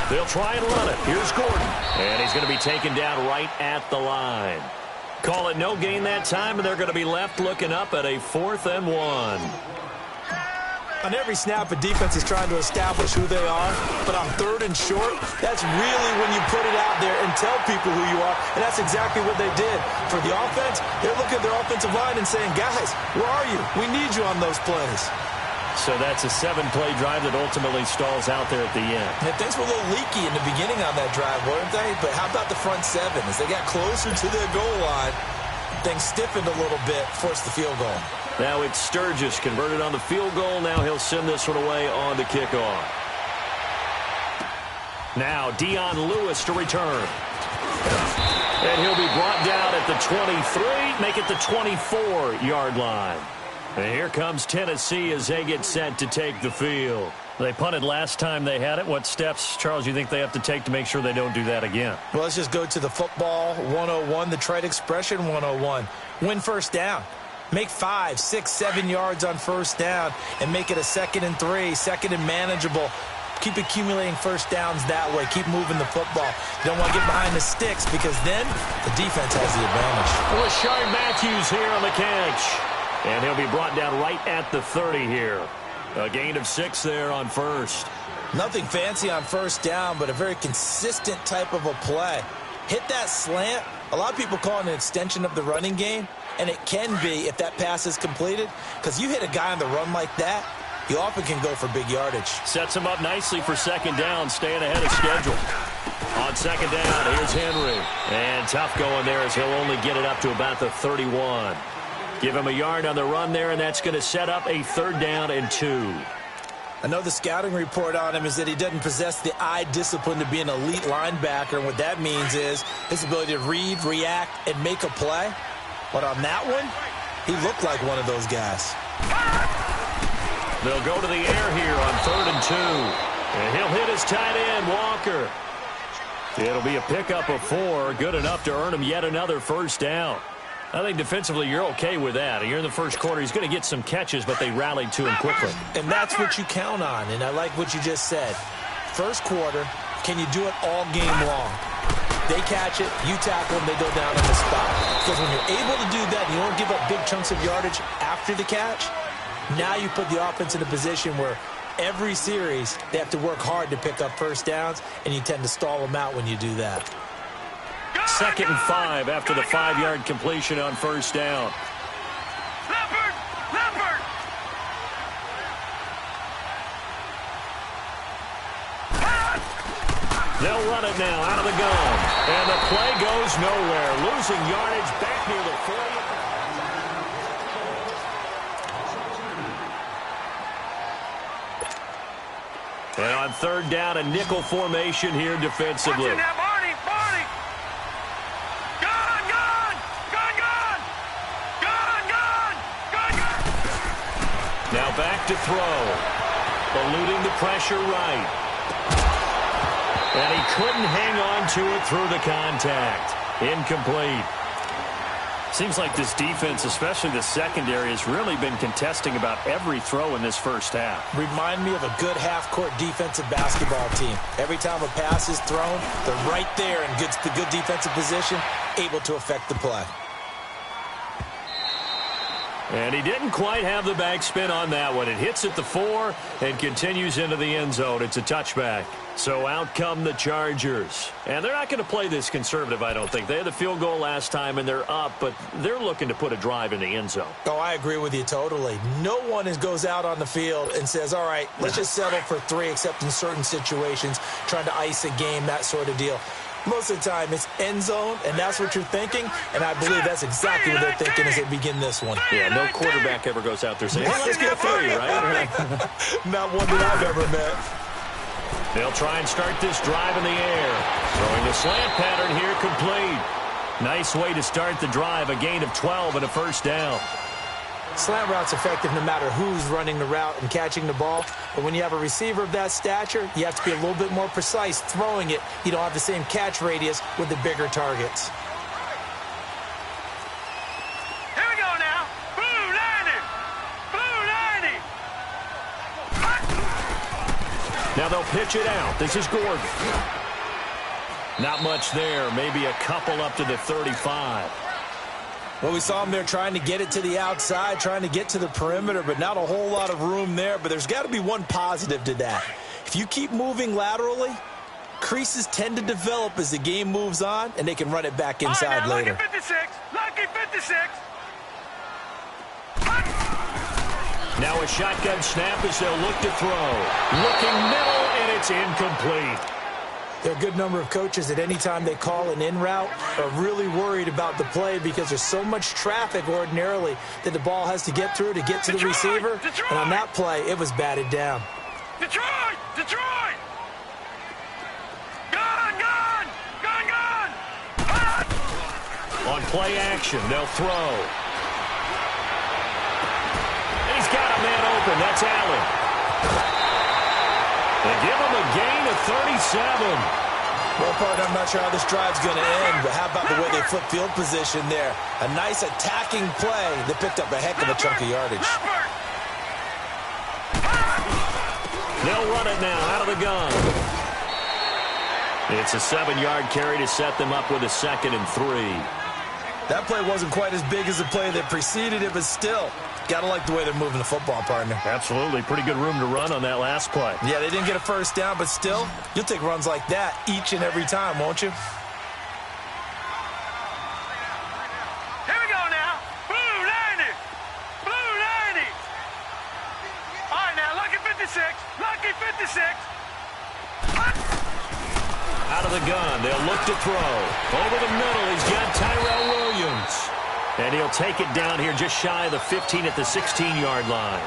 They'll try and run it. Here's Gordon. And he's going to be taken down right at the line. Call it no gain that time, and they're going to be left looking up at a 4th and 1. On every snap, a defense is trying to establish who they are, but on 3rd and short, that's really when you put it out there and tell people who you are, and that's exactly what they did. For the offense, they're looking at their offensive line and saying, guys, where are you? We need you on those plays. So that's a 7-play drive that ultimately stalls out there at the end. Yeah, things were a little leaky in the beginning on that drive, weren't they? But how about the front 7? As they got closer to their goal line, things stiffened a little bit, forced the field goal. Now it's Sturgis converted on the field goal. Now he'll send this one away on the kickoff. Now Dion Lewis to return. And he'll be brought down at the 23, make it the 24-yard line. And here comes Tennessee as they get set to take the field. They punted last time they had it. What steps, Charles, you think they have to take to make sure they don't do that again? Well, let's just go to the football 101, the trade expression 101. Win first down. Make 5, 6, 7 yards on first down and make it a 2nd and 3, 2nd and manageable. Keep accumulating first downs that way. Keep moving the football. You don't want to get behind the sticks because then the defense has the advantage. Rashard Matthews here on the catch. And he'll be brought down right at the 30 here. A gain of 6 there on first. Nothing fancy on first down, but a very consistent type of a play. Hit that slant. A lot of people call it an extension of the running game, and it can be if that pass is completed, because you hit a guy on the run like that, you often can go for big yardage. Sets him up nicely for 2nd down, staying ahead of schedule. On 2nd down, here's Henry. And tough going there as he'll only get it up to about the 31. Give him a yard on the run there, and that's going to set up a 3rd down and 2. I know the scouting report on him is that he doesn't possess the eye discipline to be an elite linebacker, and what that means is his ability to read, react, and make a play. But on that one, he looked like one of those guys. They'll go to the air here on 3rd and 2. And he'll hit his tight end, Walker. It'll be a pickup of 4, good enough to earn him yet another first down. I think defensively you're okay with that. You're in the first quarter. He's going to get some catches, but they rallied to him quickly. And that's what you count on, and I like what you just said. First quarter, can you do it all game long? They catch it, you tackle them, they go down on the spot. Because when you're able to do that, and you don't give up big chunks of yardage after the catch, now you put the offense in a position where every series they have to work hard to pick up first downs, and you tend to stall them out when you do that. 2nd and 5 after the 5-yard completion on first down. Leopard! They'll run it now out of the gun. And the play goes nowhere. Losing yardage back near the 40. And on 3rd down, a nickel formation here defensively. Now back to throw. Eluding the pressure right. And he couldn't hang on to it through the contact. Incomplete. Seems like this defense, especially the secondary, has really been contesting about every throw in this first half. Remind me of a good half-court defensive basketball team. Every time a pass is thrown, they're right there in the good defensive position, able to affect the play. And he didn't quite have the backspin on that one. It hits at the 4 and continues into the end zone. It's a touchback. So out come the Chargers. And they're not going to play this conservative, I don't think. They had the field goal last time, and they're up, but they're looking to put a drive in the end zone. Oh, I agree with you totally. No one goes out on the field and says, all right, let's just settle for 3, except in certain situations, trying to ice a game, that sort of deal. Most of the time, it's end zone, and that's what you're thinking, and I believe that's exactly what they're thinking as they begin this one. Yeah, no quarterback ever goes out there saying, hey, let's get 3, right? Not one that I've ever met. They'll try and start this drive in the air. Throwing the slant pattern here complete. Nice way to start the drive, a gain of 12 and a first down. Slant route's effective no matter who's running the route and catching the ball. But when you have a receiver of that stature, you have to be a little bit more precise throwing it. You don't have the same catch radius with the bigger targets. Here we go now. Blue 90. Blue 90. Now they'll pitch it out. This is Gordon. Not much there. Maybe a couple up to the 35. Well, we saw him there trying to get it to the outside, trying to get to the perimeter, but not a whole lot of room there. But there's got to be one positive to that. If you keep moving laterally, creases tend to develop as the game moves on, and they can run it back inside later. Lucky 56. Lucky 56. Now a shotgun snap as they'll look to throw. Looking middle, and it's incomplete. There are a good number of coaches that any time they call an in route are really worried about the play because there's so much traffic ordinarily that the ball has to get through to get to the receiver. And on that play, it was batted down. Detroit! Detroit! Gun! Gun! Gun! Gun! On play action, they'll throw. And he's got a man open. That's Allen. They give him a gain of 37. Well, partner, I'm not sure how this drive's going to end, but how about the way they flip field position there? A nice attacking play that picked up a heck of a chunk of yardage. They'll run it now out of the gun. It's a 7-yard carry to set them up with a 2nd and 3. That play wasn't quite as big as the play that preceded it, but still, got to like the way they're moving the football, partner. Absolutely. Pretty good room to run on that last play. Yeah, they didn't get a first down, but still, you'll take runs like that each and every time, won't you? Here we go now. Blue 90. Blue 90. All right, now, lucky 56. Lucky 56. Out of the gun. They'll look to throw. Over the middle, he's got Tyrell Williams. And he'll take it down here just shy of the 15 at the 16-yard line.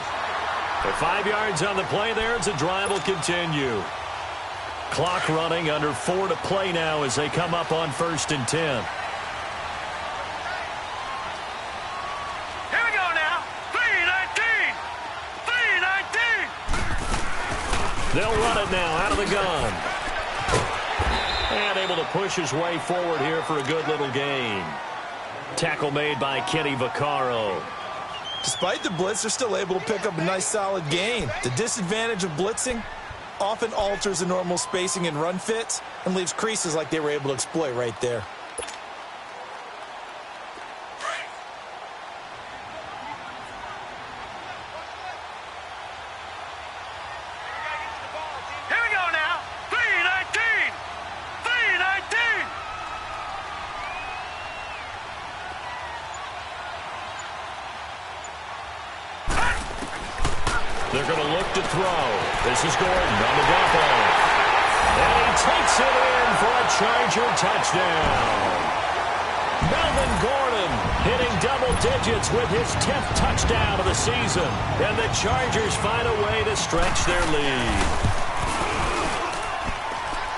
With 5 yards on the play there, the drive will continue. Clock running, under 4 to play now as they come up on 1st and 10. Here we go now. 319. 319. They'll run it now out of the gun. And able to push his way forward here for a good little gain. Tackle made by Kenny Vaccaro. Despite the blitz, they're still able to pick up a nice solid gain. The disadvantage of blitzing often alters the normal spacing and run fits and leaves creases like they were able to exploit right there. Here we go now. 319. 319. They're going to look to throw. This is Gordon on the dump off. And he takes it in for a Charger touchdown. Melvin Gordon hitting double digits with his 10th touchdown of the season. And the Chargers find a way to stretch their lead.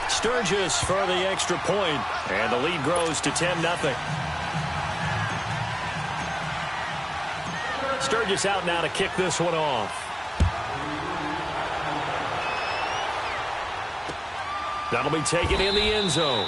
Sturgis for the extra point, and the lead grows to 10-0. Sturgis out now to kick this one off. That'll be taken in the end zone.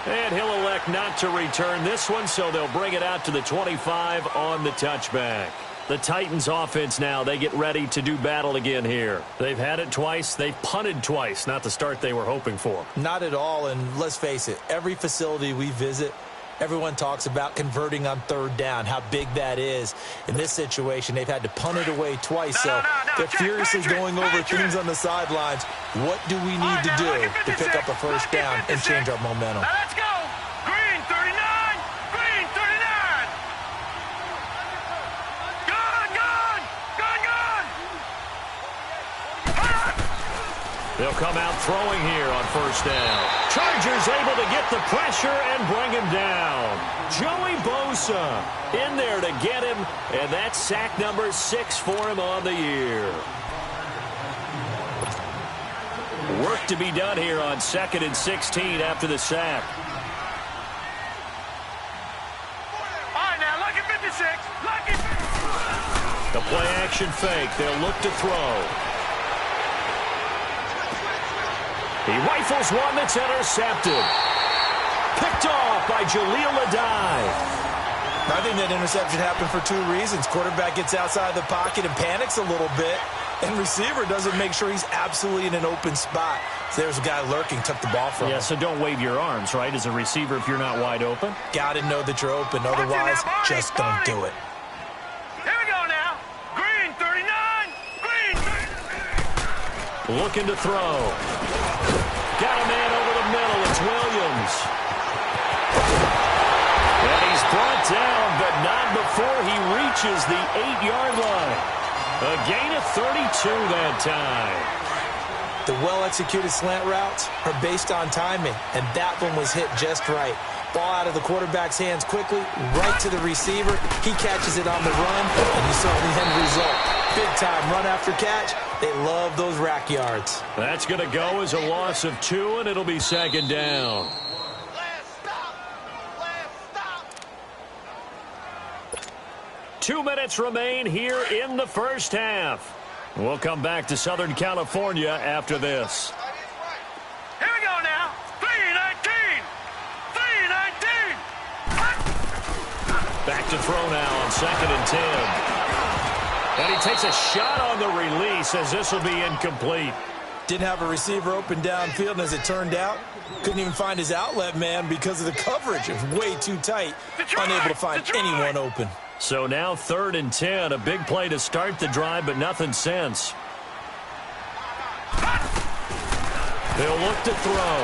And he'll elect not to return this one, so they'll bring it out to the 25 on the touchback. The Titans offense now, they get ready to do battle again here. They've had it twice. They've punted twice. Not the start they were hoping for. Not at all, and let's face it, every facility we visit, everyone talks about converting on 3rd down, how big that is. In this situation, they've had to punt it away twice, so they're furiously going over things on the sidelines. What do we need to do to pick up a first down and change our momentum? Now let's go. Green 39. Green 39. Gun, gun. Gun, gun. They'll come out throwing here on 1st down. Chargers able to get the pressure and bring him down. Joey Bosa in there to get him, and that's sack number 6 for him on the year. Work to be done here on 2nd and 16 after the sack. All right, now, lucky 56. Lucky. The play action fake. They'll look to throw. He rifles one that's intercepted. Picked off by Jaleel Adai. I think that interception happened for 2 reasons. Quarterback gets outside the pocket and panics a little bit. And receiver doesn't make sure he's absolutely in an open spot. So there's a guy lurking, took the ball from him. Yeah, so don't wave your arms, right, as a receiver if you're not wide open. Got to know that you're open. Otherwise, just don't do it. Here we go now. Green 39. Green 39. Looking to throw. Got a man over the middle. It's Williams. And he's brought down, but not before he reaches the 8-yard line. A gain of 32 that time. The well-executed slant routes are based on timing, and that one was hit just right. Ball out of the quarterback's hands quickly, right to the receiver. He catches it on the run, and you saw the end result. Big-time run after catch. They love those rack yards. That's going to go as a loss of 2, and it'll be second down. 2 minutes remain here in the first half. We'll come back to Southern California after this. Here we go now. 3-19. 3-19. Back to throw now on 2nd and 10. And he takes a shot on the release as this will be incomplete. Didn't have a receiver open downfield, and as it turned out, couldn't even find his outlet man because of the coverage. It was way too tight, unable to find anyone open. So now 3rd and 10, a big play to start the drive, but nothing since. They'll look to throw.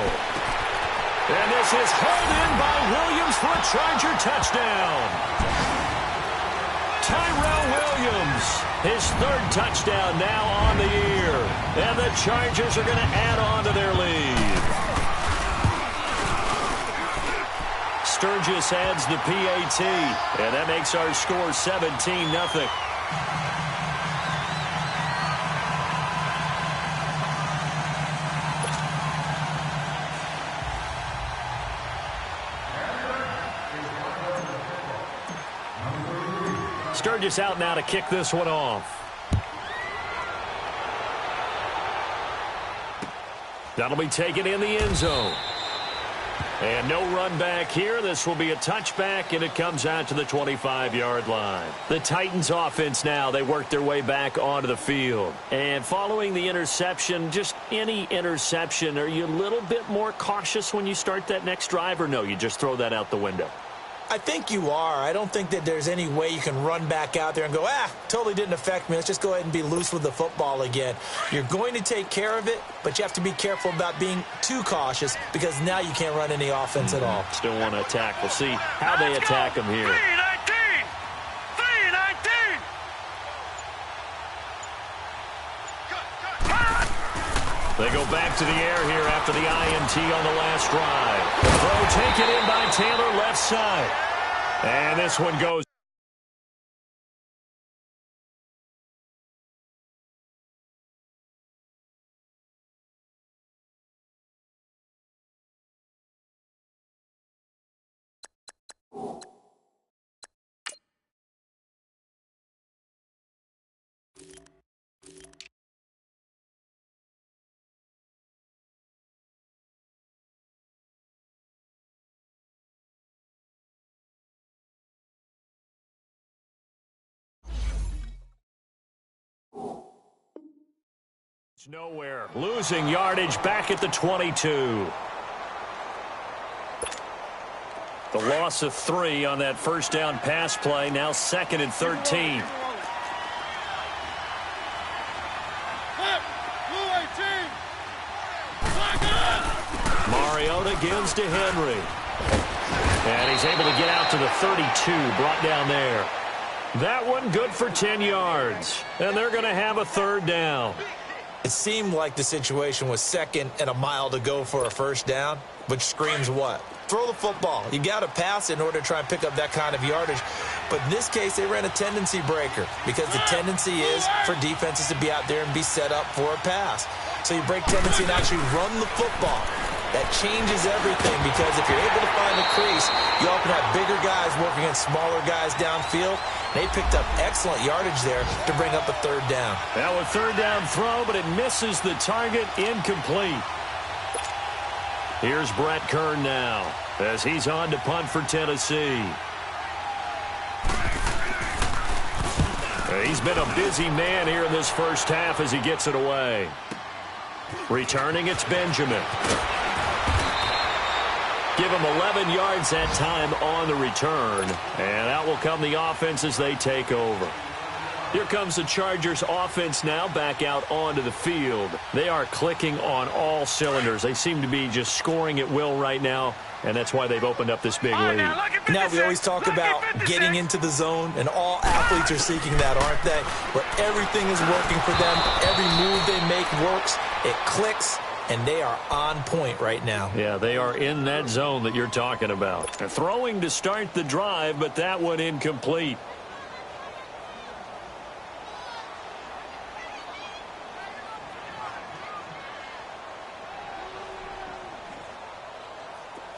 And this is hauled in by Williams for a Charger touchdown. Tyrell Williams, his 3rd touchdown now on the year. And the Chargers are going to add on to their lead. Sturgis adds the PAT, and that makes our score 17-0. Sturgis out now to kick this one off. That'll be taken in the end zone. And no run back here. This will be a touchback, and it comes out to the 25-yard line. The Titans offense now, they work their way back onto the field. And following the interception, just any interception, are you a little bit more cautious when you start that next drive, or no, you just throw that out the window? I think you are. I don't think that there's any way you can run back out there and go, totally didn't affect me. Let's just go ahead and be loose with the football again. You're going to take care of it, but you have to be careful about being too cautious because now you can't run any offense at all. Still want to attack. We'll see how they attack them here. 3-19. They go back to the air here after the INT on the last drive. Throw taken in by Taylor left side. And this one goes. Nowhere. Losing yardage back at the 22. The loss of 3 on that first down pass play. Now 2nd and 13. Mariota gives to Henry. And he's able to get out to the 32, brought down there. That one good for 10 yards. And they're going to have a 3rd down. It seemed like the situation was 2nd and a mile to go for a first down, which screams what? Throw the football. You got to pass in order to try and pick up that kind of yardage. But in this case, they ran a tendency breaker because the tendency is for defenses to be out there and be set up for a pass. So you break tendency and actually run the football. That changes everything because if you're able to find the crease, you often have bigger guys working against smaller guys downfield. They picked up excellent yardage there to bring up a 3rd down. Now a 3rd down throw, but it misses the target, incomplete. Here's Brett Kern now as he's on to punt for Tennessee. He's been a busy man here in this first half as he gets it away. Returning, it's Benjamin. Give him 11 yards that time on the return. And out will come the offense as they take over. Here comes the Chargers offense now back out onto the field. They are clicking on all cylinders. They seem to be just scoring at will right now, and that's why they've opened up this big lead. Now we always talk about getting into the zone, and all athletes are seeking that, aren't they? Where everything is working for them. Every move they make works. It clicks. And they are on point right now. Yeah, they are in that zone that you're talking about. Throwing to start the drive, but that one incomplete.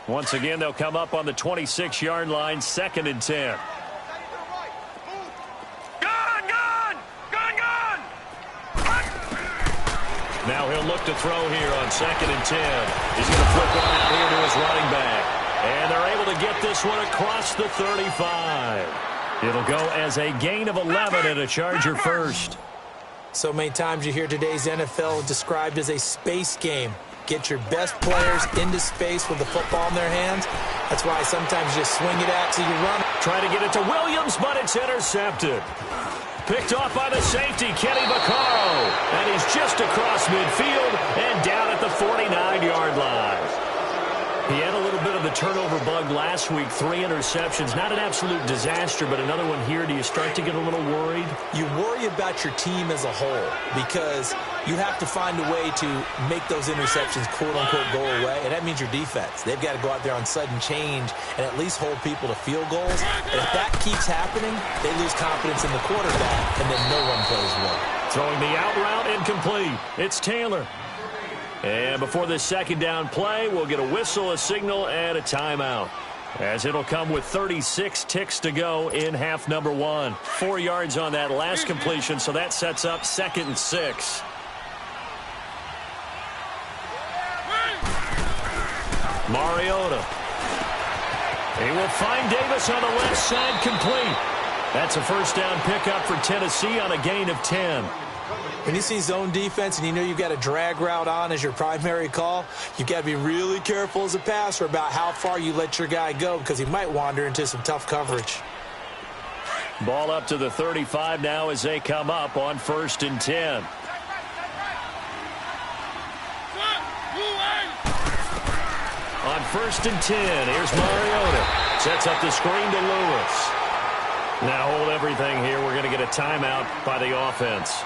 Once again, they'll come up on the 26-yard line, 2nd and 10. Now he'll look to throw here on 2nd and 10. He's going to flip one out here to his running back. And they're able to get this one across the 35. It'll go as a gain of 11 and a Charger first. So many times you hear today's NFL described as a space game. Get your best players into space with the football in their hands. That's why sometimes you just swing it out till you run. Try to get it to Williams, but it's intercepted. Picked off by the safety, Kenny Vaccaro. And he's just across midfield and down at the 49-yard line. He had a little bit of the turnover bug last week, 3 interceptions. Not an absolute disaster, but another one here. Do you start to get a little worried? You worry about your team as a whole because you have to find a way to make those interceptions, quote-unquote, go away, and that means your defense. They've got to go out there on sudden change and at least hold people to field goals. And if that keeps happening, they lose confidence in the quarterback, and then no one plays well. Throwing the out route incomplete. It's Taylor. And before this second down play, we'll get a whistle, a signal, and a timeout. As it'll come with 36 ticks to go in half number 1. 4 yards on that last completion, so that sets up 2nd and 6. Mariota. He will find Davis on the left side, complete. That's a first down pickup for Tennessee on a gain of 10. When you see zone defense and you know you've got a drag route on as your primary call, you've got to be really careful as a passer about how far you let your guy go because he might wander into some tough coverage. Ball up to the 35 now as they come up on 1st and 10. On 1st and 10, here's Mariota. Sets up the screen to Lewis. Now hold everything here. We're going to get a timeout by the offense,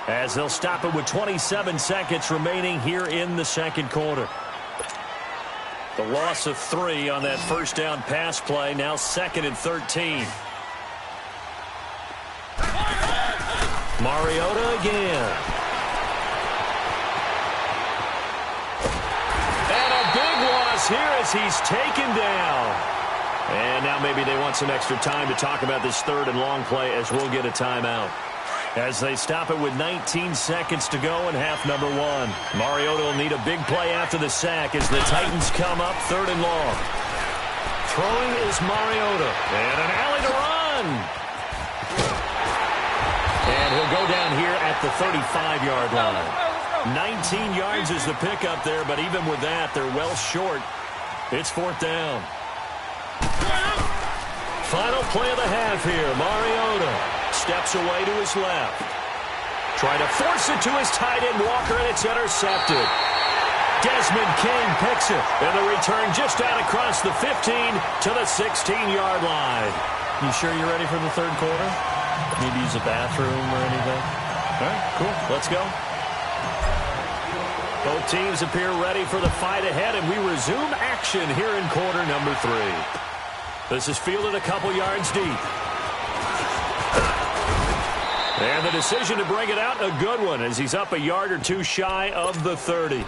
as they'll stop it with 27 seconds remaining here in the second quarter. The loss of 3 on that first down pass play, now 2nd and 13. Mariota again. And a big loss here as he's taken down. And now maybe they want some extra time to talk about this 3rd and long play as we'll get a timeout. As they stop it with 19 seconds to go in half number 1. Mariota will need a big play after the sack as the Titans come up 3rd and long. Throwing is Mariota. And an alley to run. And he'll go down here at the 35-yard line. 19 yards is the pickup there, but even with that, they're well short. It's 4th down. Final play of the half here. Mariota steps away to his left. Trying to force it to his tight end, Walker, and it's intercepted. Desmond King picks it. And the return just out across the 15 to the 16-yard line. You sure you're ready for the 3rd quarter? Need to use a bathroom or anything? All right, cool. Let's go. Both teams appear ready for the fight ahead, and we resume action here in quarter number 3. This is fielded a couple yards deep. And the decision to bring it out, a good one, as he's up a yard or 2 shy of the 30.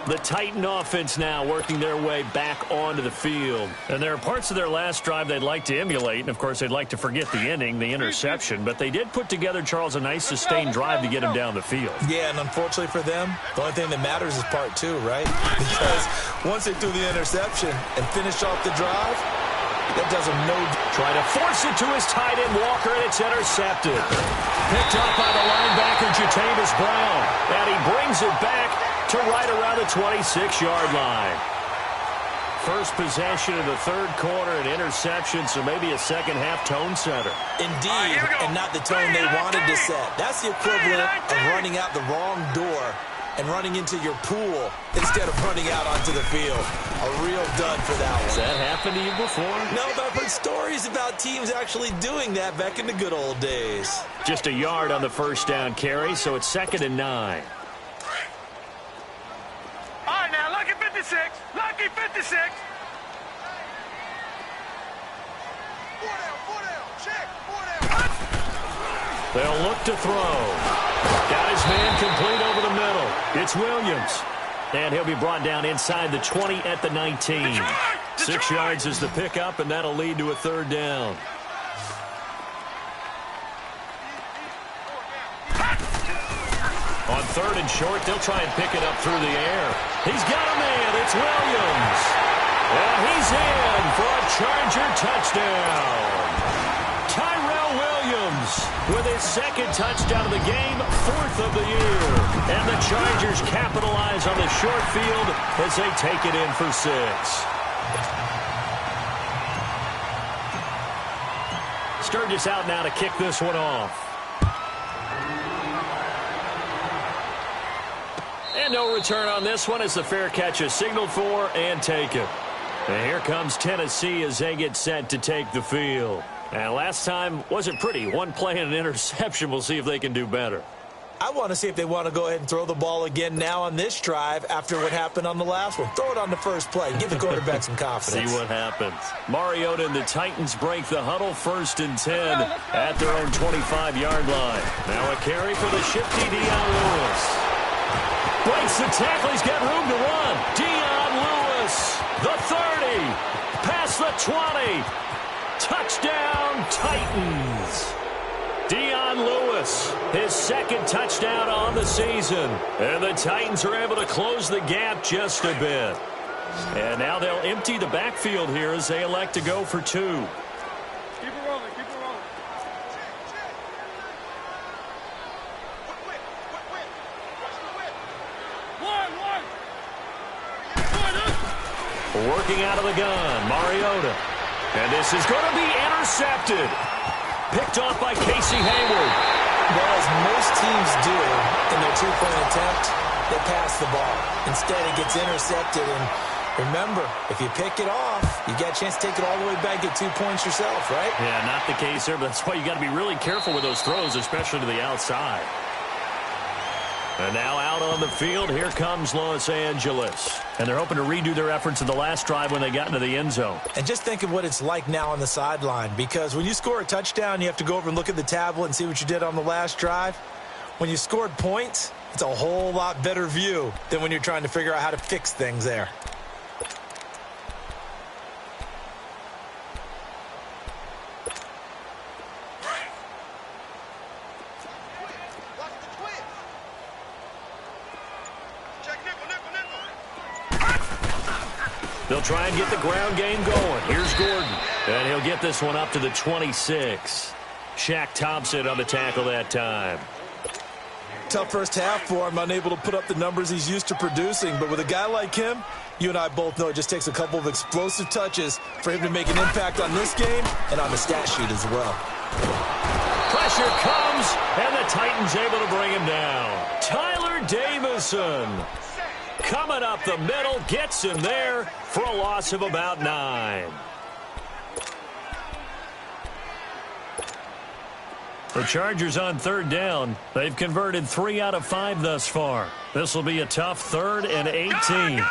The Titan offense now working their way back onto the field. And there are parts of their last drive they'd like to emulate. And, of course, they'd like to forget the inning, the interception. But they did put together, Charles, a nice sustained drive to get him down the field. Yeah, and unfortunately for them, the only thing that matters is part 2, right? Because once they threw the interception and finished off the drive, that does them no. Try to force it to his tight end, Walker, and it's intercepted. picked up by the linebacker, Jatavis Brown. And he brings it back to right around the 26-yard line. First possession of the third quarter, an interception, so maybe a second-half tone setter. Indeed, and not the tone they wanted to set. That's the equivalent of running out the wrong door and running into your pool instead of running out onto the field. A real dud for that one. Has that happened to you before? No, but I've heard stories about teams actually doing that back in the good old days. Just a yard on the first down carry, so it's 2nd and 9. All right, now, lucky 56. Lucky 56. They'll look to throw. Got his man complete over the middle. It's Williams. And he'll be brought down inside the 20 at the 19. 6 yards is the pickup, and that'll lead to a third down. On 3rd and short, they'll try and pick it up through the air. He's got a man. It's Williams. And he's in for a Charger touchdown. Tyrell Williams with his 2nd touchdown of the game, 4th of the year. And the Chargers capitalize on the short field as they take it in for 6. Sturgis out now to kick this one off. And no return on this one as the fair catch is signaled for and taken. And here comes Tennessee as they get set to take the field. And last time wasn't pretty. One play and an interception. We'll see if they can do better. I want to see if they want to go ahead and throw the ball again now on this drive after what happened on the last one. Throw it on the first play. Give the quarterback some confidence. See what happens. Mariota and the Titans break the huddle, 1st and 10 at their own 25-yard line. Now a carry for the shifty Dion Lewis. Breaks the tackle. He's got room to run. Dion Lewis, the 30, past the 20. Touchdown, Titans. Dion Lewis, his 2nd touchdown on the season. And the Titans are able to close the gap just a bit. And now they'll empty the backfield here as they elect to go for 2. Keep it rolling, keep it rolling. Working out of the gun, Mariota. And this is going to be intercepted. Picked off by Casey Hayward. Well, as most teams do in their 2-point attempt, they pass the ball. Instead, it gets intercepted. And remember, if you pick it off, you got a chance to take it all the way back, get 2 points yourself, right? Yeah, not the case there, but that's why you got to be really careful with those throws, especially to the outside. And now out on the field, here comes Los Angeles. And they're hoping to redo their efforts in the last drive when they got into the end zone. And just think of what it's like now on the sideline, because when you score a touchdown, you have to go over and look at the tablet and see what you did on the last drive. When you scored points, it's a whole lot better view than when you're trying to figure out how to fix things there. They'll try and get the ground game going. Here's Gordon. And he'll get this one up to the 26. Shaq Thompson on the tackle that time. Tough first half for him, unable to put up the numbers he's used to producing. But with a guy like him, you and I both know it just takes a couple of explosive touches for him to make an impact on this game and on the stat sheet as well. Pressure comes, and the Titans able to bring him down. Tyler Davison coming up the middle, gets him there for a loss of about 9. The Chargers on 3rd down. They've converted 3 out of 5 thus far. This will be a tough 3rd and 18. Gun!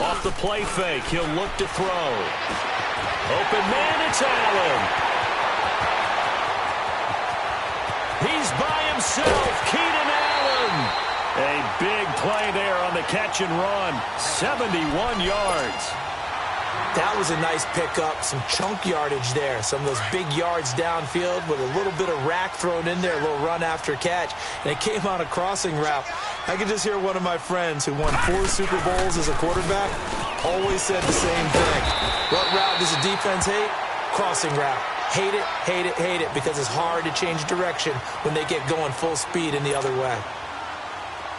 Off the play fake, he'll look to throw. Open man, it's Allen. He's by himself, Keenan Allen. A big play there on the catch and run, 71 yards. That was a nice pickup, some chunk yardage there. Some of those big yards downfield with a little bit of rack thrown in there, a little run after catch. And it came on a crossing route. I could just hear one of my friends who won 4 Super Bowls as a quarterback Always said the same thing. What route does the defense hate? Crossing route. Hate it, hate it, hate it, because it's hard to change direction when they get going full speed in the other way.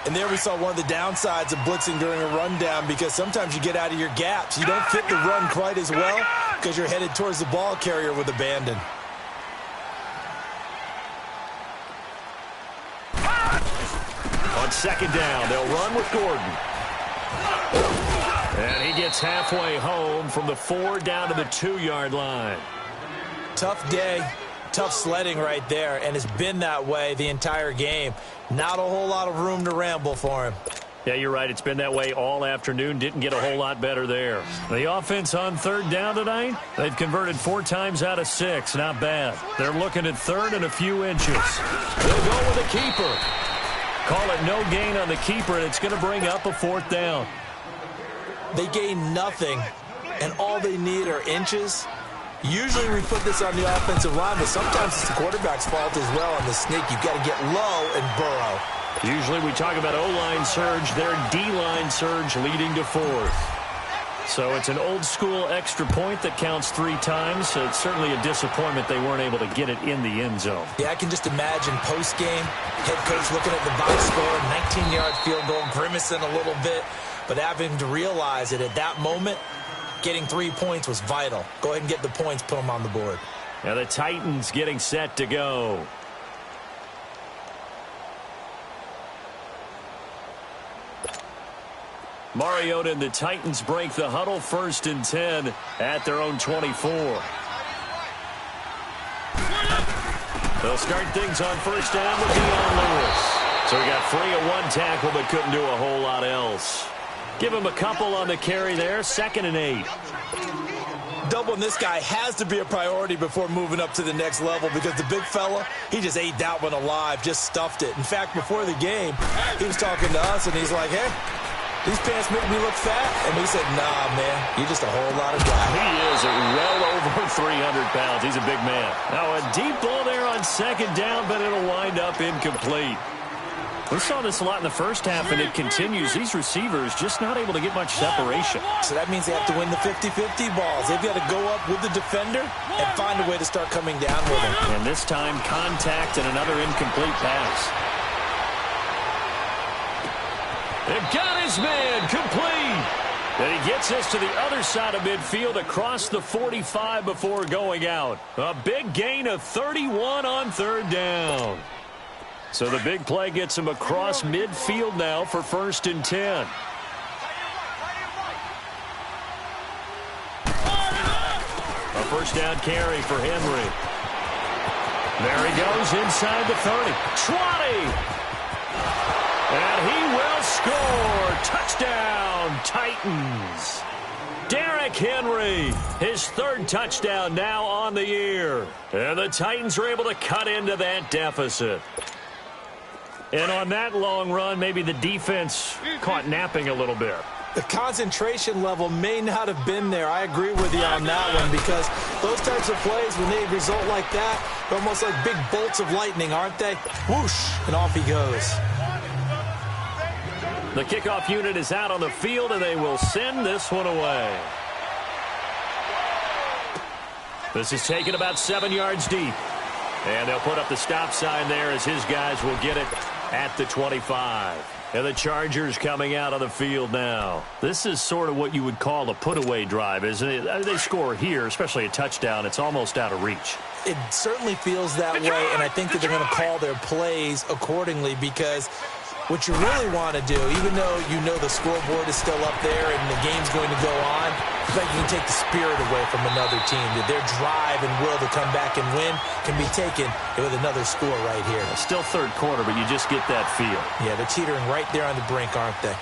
And there we saw one of the downsides of blitzing during a rundown, because sometimes you get out of your gaps. You don't fit the run quite as well because you're headed towards the ball carrier with abandon. On second down, they'll run with Gordon. And he gets halfway home from the 4 down to the 2-yard line. Tough day, tough sledding right there, and it's been that way the entire game. Not a whole lot of room to ramble for him. Yeah, you're right. It's been that way all afternoon. Didn't get a whole lot better there. The offense on third down tonight, they've converted 4 times out of 6. Not bad. They're looking at third and a few inches. They'll go with a keeper. Call it no gain on the keeper, and it's going to bring up a 4th down. They gain nothing, and all they need are inches. Usually we put this on the offensive line, but sometimes it's the quarterback's fault as well on the sneak. You've got to get low and burrow. Usually we talk about O-line surge, their D-line surge leading to 4th. So it's an old-school extra point that counts 3 times. So it's certainly a disappointment they weren't able to get it in the end zone. Yeah, I can just imagine post-game, head coach looking at the box score, 19-yard field goal, grimacing a little bit, but having to realize that at that moment, getting 3 points was vital. Go ahead and get the points, put them on the board. Now the Titans getting set to go. Mariota and the Titans break the huddle, 1st and 10 at their own 24. They'll start things on 1st down with Dion Lewis. So he got free of 1 tackle but couldn't do a whole lot else. Give him a couple on the carry there, 2nd and 8. Doubling this guy has to be a priority before moving up to the next level, because the big fella, he just ate that one alive, just stuffed it. In fact, before the game, he was talking to us, and he's like, hey, these pants make me look fat. And we said, nah, man, you're just a whole lot of guy. He is well over 300 pounds. He's a big man. Now a deep ball there on 2nd down, but it'll wind up incomplete. We saw this a lot in the first half, and it continues. These receivers just not able to get much separation. So that means they have to win the 50-50 balls. They've got to go up with the defender and find a way to start coming down with him. And this time, contact and another incomplete pass. They've got his man complete. And he gets us to the other side of midfield across the 45 before going out. A big gain of 31 on 3rd down. So the big play gets him across midfield now for 1st and 10. A 1st down carry for Henry. There he goes inside the 30. 20. And he will score. Touchdown, Titans. Derrick Henry, his 3rd touchdown now on the year. And the Titans are able to cut into that deficit. And on that long run, maybe the defense caught napping a little bit. The concentration level may not have been there. I agree with you on that one, because those types of plays, when they result like that, they're almost like big bolts of lightning, aren't they? Whoosh, and off he goes. The kickoff unit is out on the field, and they will send this one away. This is taken about 7 yards deep. And they'll put up the stop sign there as his guys will get it at the 25. And the Chargers coming out on the field now. This is sort of what you would call a put-away drive, isn't it? They score here, especially a touchdown. It's almost out of reach. It certainly feels that way, and I think that they're going to call their plays accordingly, because what you really want to do, even though you know the scoreboard is still up there and the game's going to go on, it's like you can take the spirit away from another team. That their drive and will to come back and win can be taken with another score right here. It's still 3rd quarter, but you just get that feel. Yeah, they're teetering right there on the brink, aren't they?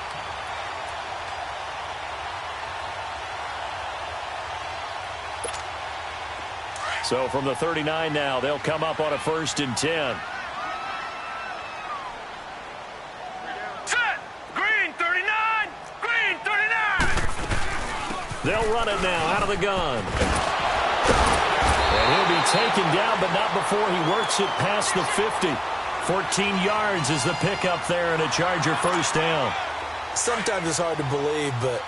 So from the 39 now, they'll come up on a 1st and 10. They'll run it now out of the gun. And he'll be taken down, but not before he works it past the 50. 14 yards is the pickup there, and a Charger 1st down. Sometimes it's hard to believe, but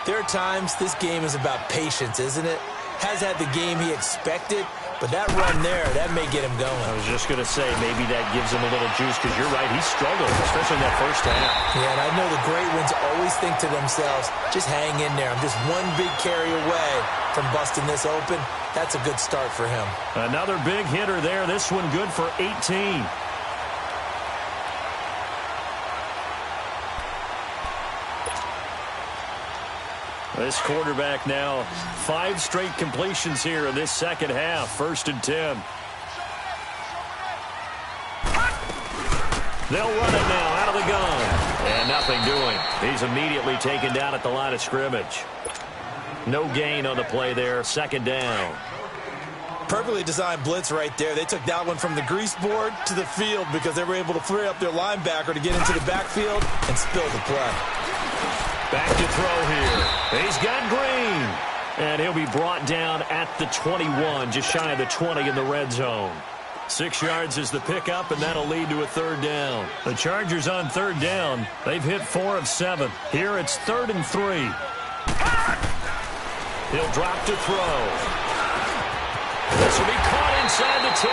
There are times this game is about patience, isn't it? Has had the game he expected, but that run there, that may get him going. I was just going to say, maybe that gives him a little juice, because you're right, he struggled, especially in that first half. Yeah, and I know the great ones always think to themselves, just hang in there. I'm just one big carry away from busting this open. That's a good start for him. Another big hitter there. This one good for 18. This quarterback now, 5 straight completions here in this second half. 1st and 10. They'll run it now out of the gun. And nothing doing. He's immediately taken down at the line of scrimmage. No gain on the play there. 2nd down. Perfectly designed blitz right there. They took that one from the grease board to the field because they were able to free up their linebacker to get into the backfield and spill the play. Back to throw here. He's got Green. And he'll be brought down at the 21, just shy of the 20 in the red zone. 6 yards is the pickup, and that'll lead to a 3rd down. The Chargers on 3rd down. They've hit 4 of 7. Here it's 3rd and 3. He'll drop to throw. This will be caught inside the 10.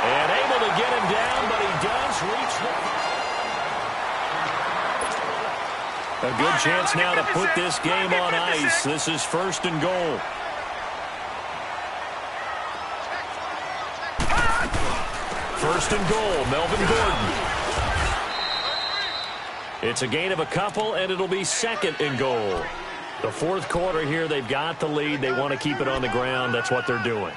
And able to get him down, but he does reach the... A good chance now to put this game on ice. This is 1st and goal. First and goal, Melvin Gordon. It's a gain of a couple, and it'll be 2nd and goal. The 4th quarter here, they've got the lead. They want to keep it on the ground. That's what they're doing.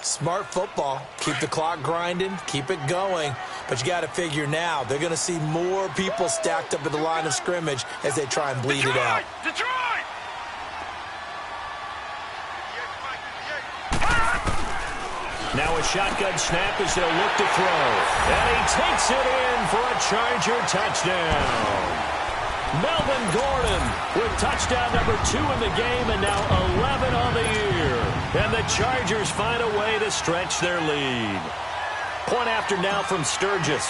Smart football. Keep the clock grinding. Keep it going. But you got to figure now, they're going to see more people stacked up at the line of scrimmage as they try and bleed it out. Detroit! Now a shotgun snap as they'll look to throw. And he takes it in for a Charger touchdown. Melvin Gordon with touchdown number 2 in the game and now 11 on the year. And the Chargers find a way to stretch their lead. Point after now from Sturgis.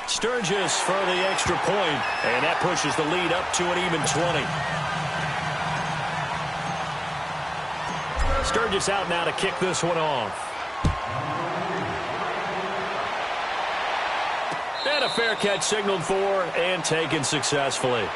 Sturgis for the extra point, and that pushes the lead up to an even 20. Sturgis out now to kick this one off. And a fair catch signaled for and taken successfully.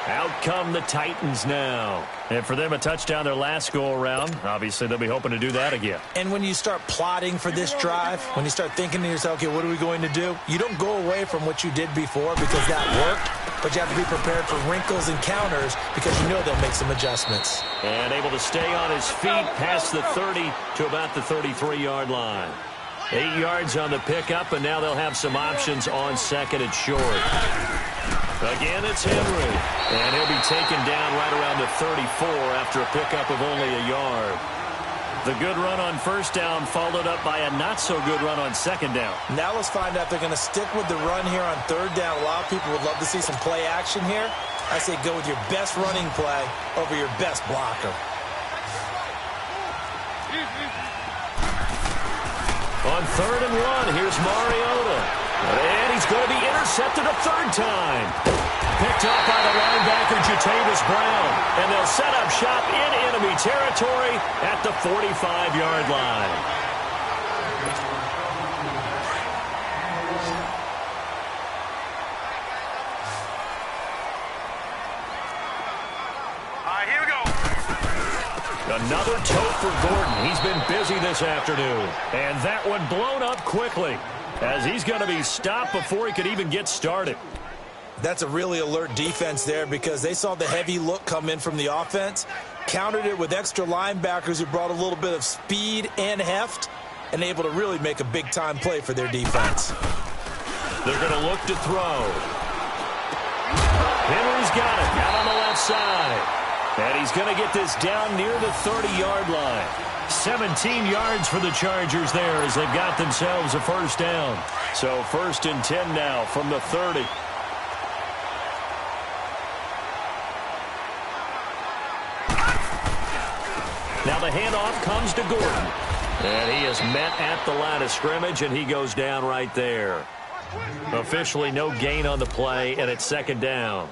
Out come the Titans now. And for them, a touchdown their last go-around. Obviously, they'll be hoping to do that again. And when you start plotting for this drive, when you start thinking to yourself, okay, what are we going to do? You don't go away from what you did before because that worked, but you have to be prepared for wrinkles and counters because you know they'll make some adjustments. And able to stay on his feet past the 30 to about the 33-yard line. 8 yards on the pickup, and now they'll have some options on 2nd and short. Again, it's Henry. And he'll be taken down right around the 34 after a pickup of only a yard. The good run on 1st down followed up by a not-so-good run on 2nd down. Now let's find out if they're going to stick with the run here on 3rd down. A lot of people would love to see some play action here. I say go with your best running play over your best blocker. On 3rd and 1, here's Mariota. And he's going to be intercepted a 3rd time. Picked up by the linebacker, Jatavis Brown. And they'll set up shop in enemy territory at the 45-yard line. All right, here we go. Another tote for Gordon. He's been busy this afternoon. And that one blown up quickly, as he's going to be stopped before he could even get started. That's a really alert defense there because they saw the heavy look come in from the offense, countered it with extra linebackers who brought a little bit of speed and heft, and able to really make a big-time play for their defense. They're going to look to throw. Henry's got it out on the left side. And he's going to get this down near the 30-yard line. 17 yards for the Chargers there as they've got themselves a 1st down. So 1st and 10 now from the 30. Now the handoff comes to Gordon. And he is met at the line of scrimmage, and he goes down right there. Officially no gain on the play, and it's second down.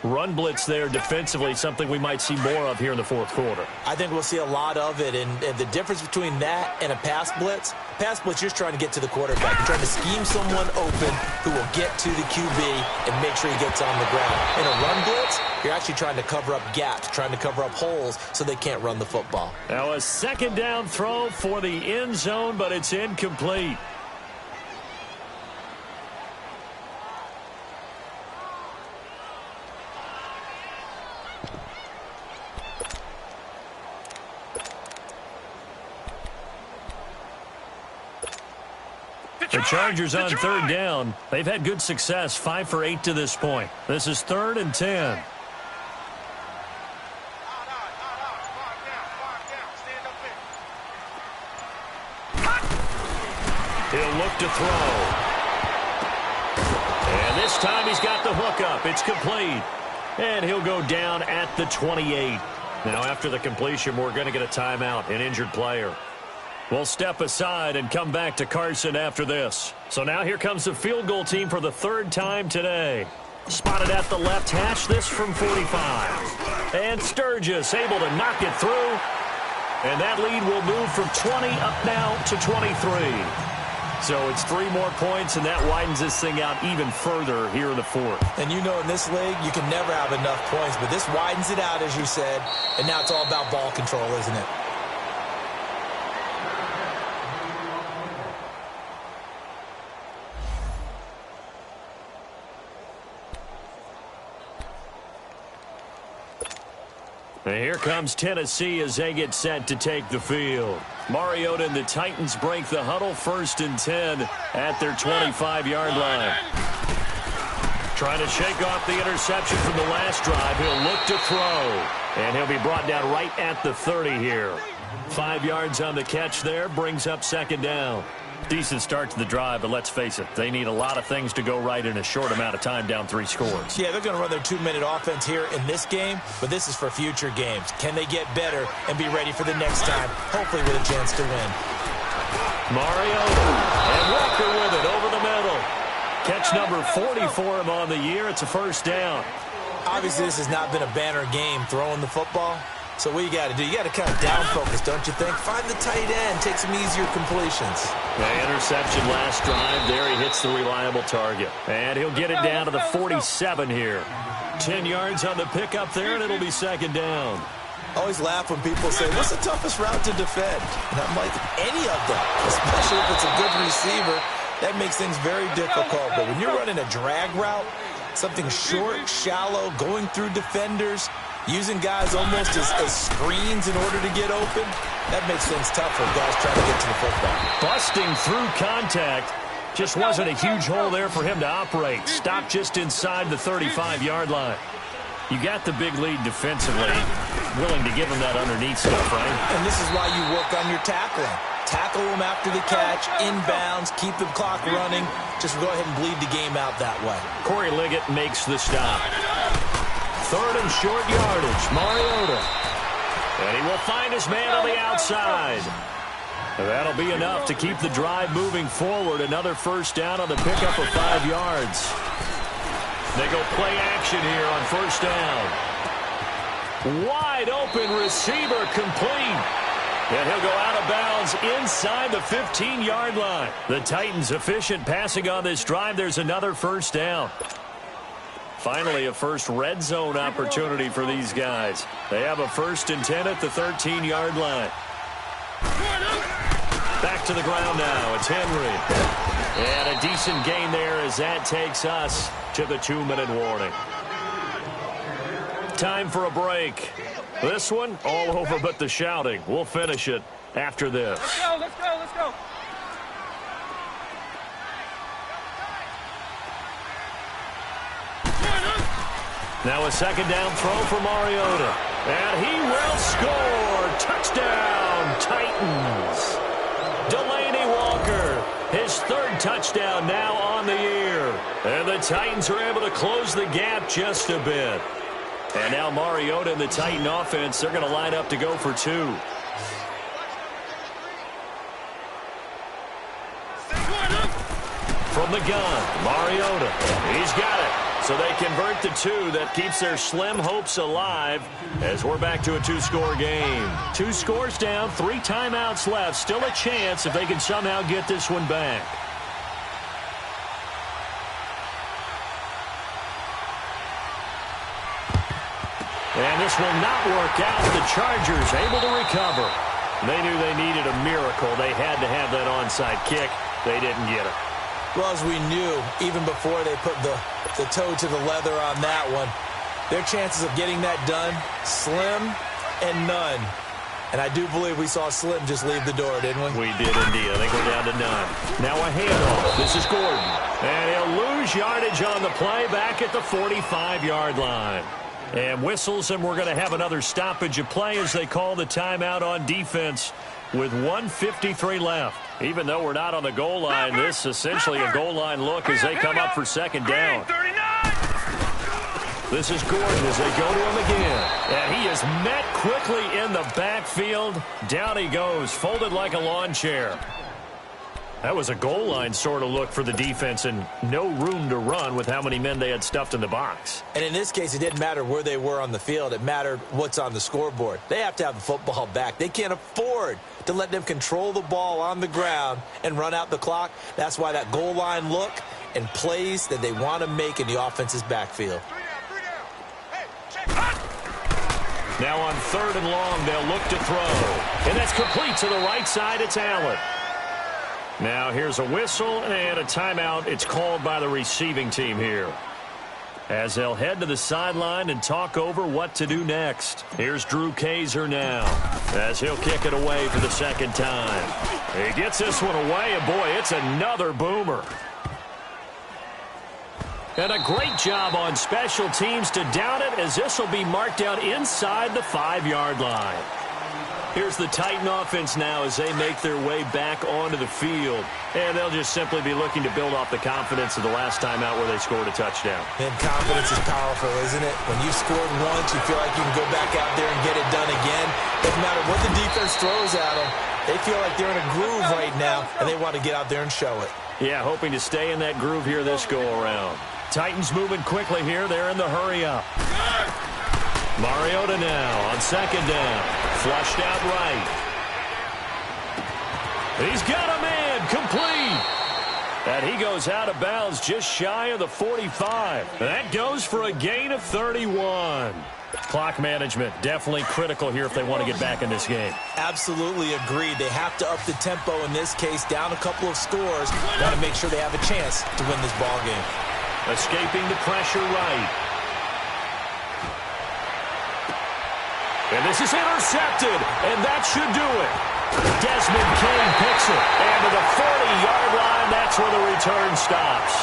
Run blitz there defensively, something we might see more of here in the fourth quarter. I think we'll see a lot of it, and the difference between that and a pass blitz, you're just trying to get to the quarterback. You're trying to scheme someone open who will get to the QB and make sure he gets on the ground. In a run blitz, you're actually trying to cover up gaps, trying to cover up holes so they can't run the football. Now a second down throw for the end zone, but it's incomplete. The Chargers on third down. They've had good success, 5 for 8 to this point. This is 3rd and 10. He'll look to throw. And this time he's got the hook up. It's complete. And he'll go down at the 28. Now after the completion, we're going to get a timeout, an injured player. We'll step aside and come back to Carson after this. So now here comes the field goal team for the 3rd time today. Spotted at the left hash, this from 45. And Sturgis able to knock it through. And that lead will move from 20 up now to 23. So it's 3 more points, and that widens this thing out even further here in the 4th. And you know in this league, you can never have enough points, but this widens it out, as you said, and now it's all about ball control, isn't it? And here comes Tennessee as they get set to take the field. Mariota and the Titans break the huddle, 1st and 10 at their 25-yard line. Trying to shake off the interception from the last drive. He'll look to throw. And he'll be brought down right at the 30 here. 5 yards on the catch there, brings up 2nd down. Decent start to the drive, but let's face it, they need a lot of things to go right in a short amount of time, down 3 scores. Yeah, they're going to run their 2-minute offense here in this game, but this is for future games. Can they get better and be ready for the next time, hopefully with a chance to win? Mariota and Walker with it over the middle. Catch number 40 for him on the year. It's a 1st down. Obviously, this has not been a banner game throwing the football. So what you got to do, you got to kind of down focus, don't you think? Find the tight end, take some easier completions. The interception last drive there. He hits the reliable target. And he'll get it down to the 47 here. 10 yards on the pickup there, and it'll be 2nd down. I always laugh when people say, what's the toughest route to defend? And I'm like, any of them, especially if it's a good receiver. That makes things very difficult. But when you're running a drag route, something short, shallow, going through defenders, using guys almost as screens in order to get open, that makes things tough for guys trying to get to the football. Busting through contact. Just wasn't a huge hole there for him to operate. Stopped just inside the 35-yard line. You got the big lead defensively. Willing to give him that underneath stuff, right? And this is why you work on your tackling. Tackle them after the catch, inbounds, keep the clock running. Just go ahead and bleed the game out that way. Corey Liggett makes the stop. 3rd and short yardage, Mariota. And he will find his man on the outside. And that'll be enough to keep the drive moving forward. Another 1st down on the pickup of 5 yards. They go play action here on 1st down. Wide open receiver complete. And he'll go out of bounds inside the 15-yard line. The Titans efficient passing on this drive. There's another 1st down. Finally, a first red zone opportunity for these guys. They have a 1st and 10 at the 13-yard line. Back to the ground now. It's Henry. And a decent gain there as that takes us to the 2-minute warning. Time for a break. This one, all over but the shouting. We'll finish it after this. Let's go, let's go, let's go. Now a 2nd down throw for Mariota. And he will score. Touchdown, Titans. Delaney Walker, his 3rd touchdown now on the year. And the Titans are able to close the gap just a bit. And now Mariota and the Titan offense, they're going to line up to go for 2. From the gun, Mariota. He's got it. So they convert the two. That keeps their slim hopes alive as we're back to a two-score game. 2 scores down, 3 timeouts left. Still a chance if they can somehow get this one back. And this will not work out. The Chargers able to recover. They knew they needed a miracle. They had to have that onside kick. They didn't get it. Well, as we knew, even before they put the toe to the leather on that one, their chances of getting that done, slim and none. And I do believe we saw Slim just leave the door, didn't we? We did indeed. I think we're down to none. Now a handoff. This is Gordon. And he'll lose yardage on the play back at the 45-yard line. And whistles, and we're going to have another stoppage of play as they call the timeout on defense with 1:53 left. Even though we're not on the goal line, this is essentially a goal line look as they come up for second down. This is Gordon as they go to him again. And he is met quickly in the backfield. Down he goes, folded like a lawn chair. That was a goal line sort of look for the defense and no room to run with how many men they had stuffed in the box. And in this case, it didn't matter where they were on the field. It mattered what's on the scoreboard. They have to have the football back. They can't afford to let them control the ball on the ground and run out the clock. That's why that goal line look and plays that they want to make in the offense's backfield. Now on 3rd and long, they'll look to throw. And that's complete to the right side. It's Allen. Now here's a whistle and a timeout. It's called by the receiving team here, as they'll head to the sideline and talk over what to do next. Here's Drew Kaiser now as he'll kick it away for the second time. He gets this one away, and boy, it's another boomer. And a great job on special teams to down it, as this will be marked out inside the 5-yard line. Here's the Titan offense now as they make their way back onto the field. And they'll just simply be looking to build off the confidence of the last time out where they scored a touchdown. And confidence is powerful, isn't it? When you scored once, you feel like you can go back out there and get it done again. Doesn't matter what the defense throws at them. They feel like they're in a groove right now, and they want to get out there and show it. Yeah, hoping to stay in that groove here this go-around. Titans moving quickly here. They're in the hurry-up. Mariota now on second down. Flushed out right. He's got a man complete. And he goes out of bounds just shy of the 45. That goes for a gain of 31. Clock management definitely critical here if they want to get back in this game. Absolutely agreed. They have to up the tempo in this case, down a couple of scores. Want to make sure they have a chance to win this ball game. Escaping the pressure right. And this is intercepted, and that should do it. Desmond King picks it, and to the 40-yard line, that's where the return stops.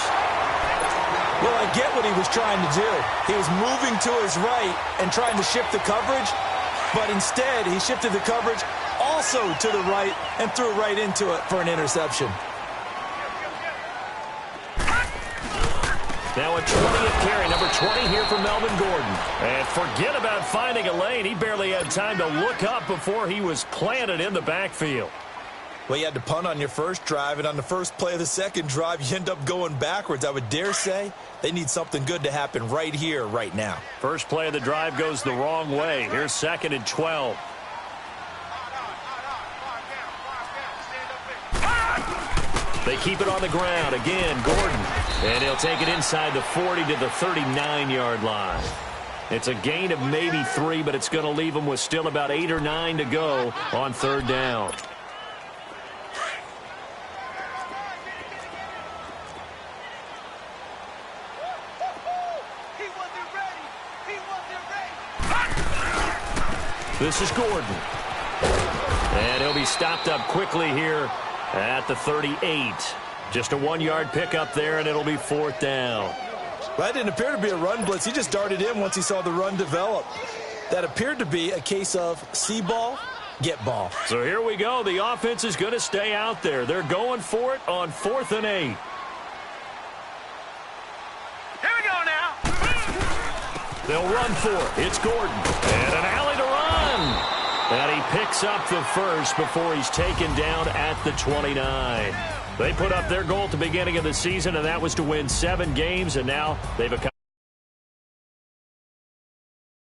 Well, I get what he was trying to do. He was moving to his right and trying to shift the coverage, but instead he shifted the coverage also to the right and threw right into it for an interception. Now a 20th carry, number 20 here for Melvin Gordon. And forget about finding a lane. He barely had time to look up before he was planted in the backfield. Well, you had to punt on your first drive, and on the first play of the second drive, you end up going backwards. I would dare say they need something good to happen right here, right now. First play of the drive goes the wrong way. Here's 2nd and 12. They keep it on the ground. Again, Gordon. And he'll take it inside the 40 to the 39-yard line. It's a gain of maybe 3, but it's going to leave them with still about 8 or 9 to go on 3rd down. This is Gordon. And he'll be stopped up quickly here at the 38. Just a 1-yard pickup there, and it'll be 4th down. That didn't appear to be a run blitz. He just darted in once he saw the run develop. That appeared to be a case of see ball, get ball. So here we go. The offense is going to stay out there. They're going for it on 4th and 8. Here we go now. They'll run for it. It's Gordon. And an alley to run. And he picks up the first before he's taken down at the 29. They put up their goal at the beginning of the season, and that was to win 7 games, and now they've accomplished